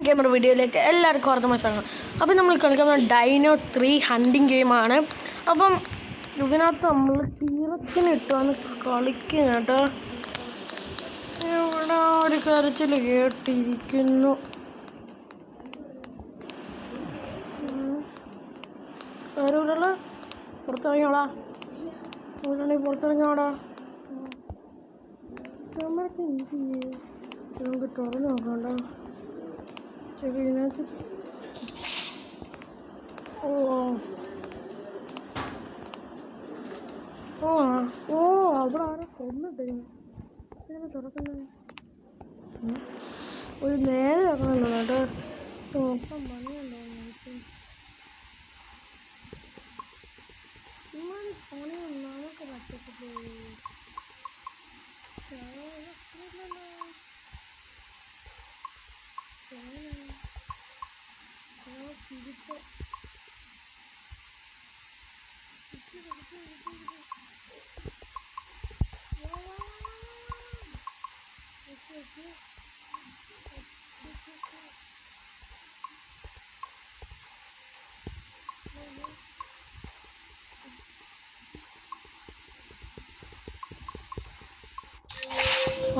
Gamer വീഡിയോയിലേക്ക് എല്ലാവർക്കും അർത്ഥമായ സംഘം. അപ്പം നമ്മൾ കളിക്കുന്ന ഡൈനോ 3 ഹണ്ടിങ് ഗെയിമാണ്. അപ്പം ഇതിനകത്ത് നമ്മൾ ടീറക്സിന് ഇട്ടാണ് കളിക്കുക കേട്ടോ. ഇവിടെ ഒരു കരച്ചിൽ കേട്ടിരിക്കുന്നു. ആരുമില്ലല്ലോ, പുറത്തിറങ്ങിയോടാ, ഇവിടെയാണെങ്കിൽ പുറത്തിറങ്ങിയോടാ. നമ്മൾക്ക് എന്ത് ചെയ്യും, നമുക്ക് തുറന്ന് നോക്കണ്ടോ. ഇതിനകത്ത് ഓ ഓ ഓ അവിടെ ആരെ കൊന്നിട്ടേ ഇതിനെ തുറക്കുന്നത്. ഒരു നേരെ തുറന്നല്ലോ കേട്ടോ. നോക്കാൻ പണിയുണ്ടോ പണിയൊന്നാണൊക്കെ പറ്റത്തില്ലേ.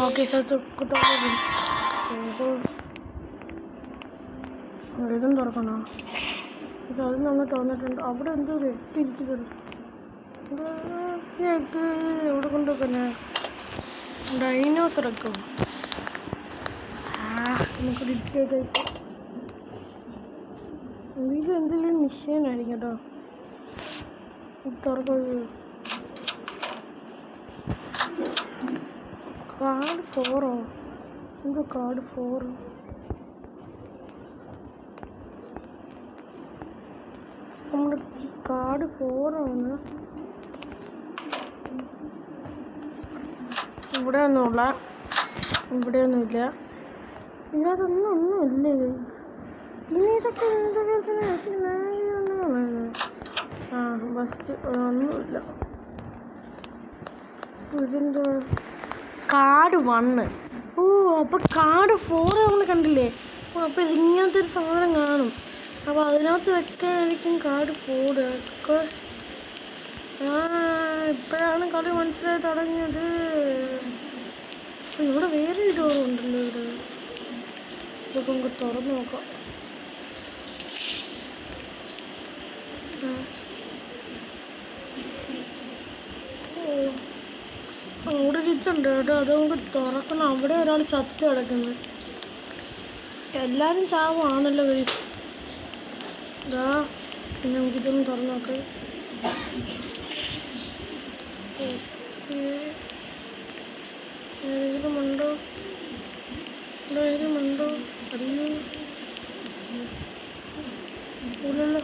ഓക്കെ സ്ഥലത്ത് ഇതും തുറക്കണോ? ഇത് അത് നമ്മൾ തുറന്നിട്ടുണ്ട്. അവിടെ എന്തോ വെട്ടിയിരിക്കുന്നത്. എവിടെ കൊണ്ടുവെക്കുന്നേ? ഡൈനോസറൊക്കെ നമുക്ക് ഡിറ്റേക്ക് ഇത് എന്തെങ്കിലും മിഷീനായിരിക്കും കേട്ടോ. തുറക്കുന്നത് കാർഡ് 4 എന്തോ കാർഡ് 4 നമ്മുടെ കാർഡ് 4 ആണ്. ഇവിടെയൊന്നുമില്ല, ഇവിടെയൊന്നുമില്ല, ഒന്നുമില്ലേ. ഇനി ഇതൊക്കെ ബസ്റ്റ് ഒന്നുമില്ല. ഇതിൻ്റെ കാർഡ് 1. ഓ അപ്പോൾ കാർഡ് 4 നമ്മൾ കണ്ടില്ലേ. അപ്പോൾ ഇതിങ്ങനത്തെ ഒരു സാധനം കാണും. അപ്പോൾ അതിനകത്ത് വെക്കാനായിരിക്കും കാർഡ് 4 ഒക്കെ. ഇപ്പോഴാണ് കളി മനസ്സിലായി തുടങ്ങിയത്. ഇവിടെ വേറെ ഡോറും ഉണ്ടല്ലോ. ഇതൊക്കെ നമുക്ക് തുറന്ന് നോക്കാം. അവിടെ ഇരിച്ചുണ്ട് കേട്ടോ. അത് നമുക്ക് തുറക്കണം. അവിടെ ഒരാൾ ചത്ത് കിടക്കുന്നു. എല്ലാവരും ചാവാണല്ലോ ഗൈസ്. ഇതാ നമുക്കിതൊന്ന് തുറന്നു നോക്കാം. ഏതെങ്കിലും ഉണ്ടോ? ഏതെങ്കിലുമുണ്ടോ? അറിയോ ഇല്ലല്ലോ.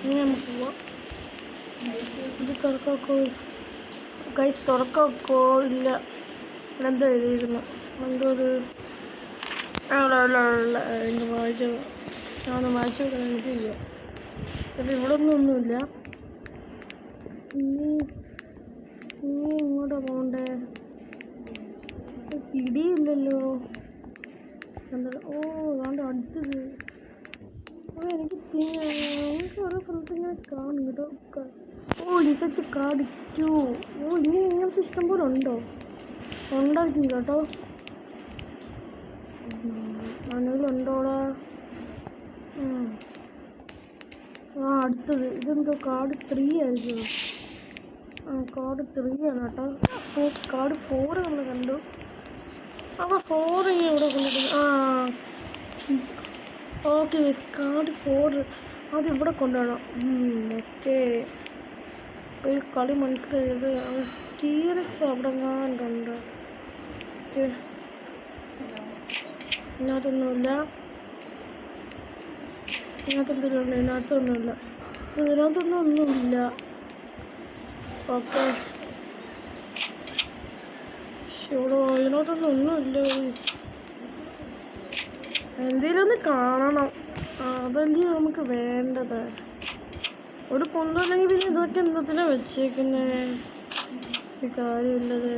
ഇനി നമുക്ക് പോവാം. ഇത് തുറക്കാക്കോ ഗൈസ്? തുറക്കാക്കോ? ഇല്ല. എന്തോ എഴുതിയിരുന്നു. എന്തോ ഒരു എനിക്ക് വായിച്ചു. ഞാനൊന്ന് വായിച്ചു നോക്കാൻ എനിക്കില്ല. പക്ഷേ ഇവിടെ ഒന്നുമില്ല. ഇനി ഇങ്ങോട്ടാ പോകണ്ടേ? പിടിയില്ലല്ലോ. എന്താ? ഓ അതാണ്ട് അടുത്തത്. എനിക്ക് ഓരോ സ്ഥലത്ത് ഇങ്ങനെ കാണും കേട്ടോ. ഓ ഇതൊക്കെ കാർഡ് 2. ഓ ഇനി ഇങ്ങനത്തെ ഇഷ്ടം പോലെ ഉണ്ടോ? ഉണ്ടായിരിക്കും കേട്ടോ. അതിലുണ്ടോടാ? അടുത്തത് ഇതെന്തോ കാർഡ് 3 ആയിരിക്കും. കാർഡ് 3 ആണ് കേട്ടോ. കാർഡ് 4 നമ്മൾ കണ്ടു. അപ്പോൾ 4 ഇനി ഇവിടെ കൊണ്ടുവരുന്നു. ഓക്കെ കാർഡ് 4 അത് ഇവിടെ കൊണ്ടുവരണം. ഓക്കെ ഒരു കളി മനസ്സിലായത്. ടീറക്സ് അവിടെ കണ്ടുണ്ട്. ഓക്കെ ഇതിനകത്തൊന്നുമില്ല. ഇതിനകത്തൊന്നുമില്ല. ഇതിനകത്തൊന്നുമില്ല. ഓക്കെ ഇവിടെ ഇതിനകത്തൊന്നുമില്ല. എന്തെങ്കിലും ഒന്ന് കാണണം. അതല്ലേ നമുക്ക് വേണ്ടത്. ഒരു പൊന്തല്ലെങ്കിൽ പിന്നെ ഇതൊക്കെ എന്തത്തിനാണ് വെച്ചേക്കുന്നേ? കാര്യമില്ലത്.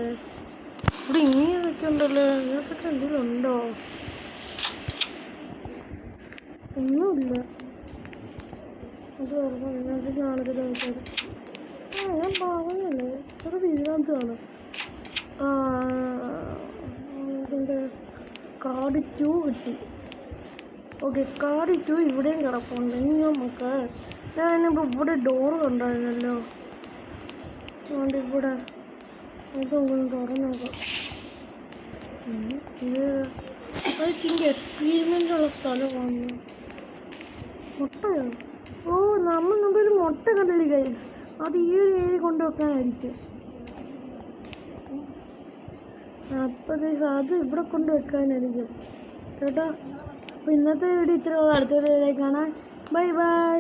ഇവിടെ ഇനി ഇതൊക്കെ ഉണ്ടല്ലോ. ഇതിനകത്തൊക്കെ എന്തെങ്കിലും ഉണ്ടോ? ഒന്നുമില്ല. അത് പറഞ്ഞത് കാണരുത് ആൾക്കാർ. ഞാൻ പറഞ്ഞല്ലേ ഒരു വീരാന്താണ്. ഇതിൻ്റെ കാർഡ് 2 കിട്ടി. ഓക്കെ, കാർഡ് 2 ഇവിടെയും കിടപ്പുണ്ട്. ഇനി നമുക്ക് ഞാനിപ്പോൾ ഇവിടെ ഡോറ് കണ്ടായിരുന്നല്ലോ, അതുകൊണ്ട് ഇവിടെ ഇതൊന്നും തുറന്നേക്കാം. ഇത് എനിക്ക് എക്സ്പീരിമെൻ്റ് ഉള്ള സ്ഥലമാണ്. മുട്ടയോ? ഓ, നമ്മൾ ഒരു മുട്ട കണ്ടില്ലേ ഗൈസ്, അത് ഈ ഒരു ഏരിയ കൊണ്ടുവെക്കാനായിരിക്കും. അപ്പോൾ അത് ഇവിടെ കൊണ്ടുവെക്കാനായിരിക്കും കേട്ടോ. അപ്പോൾ ഇന്നത്തെ വീഡിയോ ഇത്ര. അടുത്ത വീഡിയോയിലേക്ക് കാണാം. Bye bye.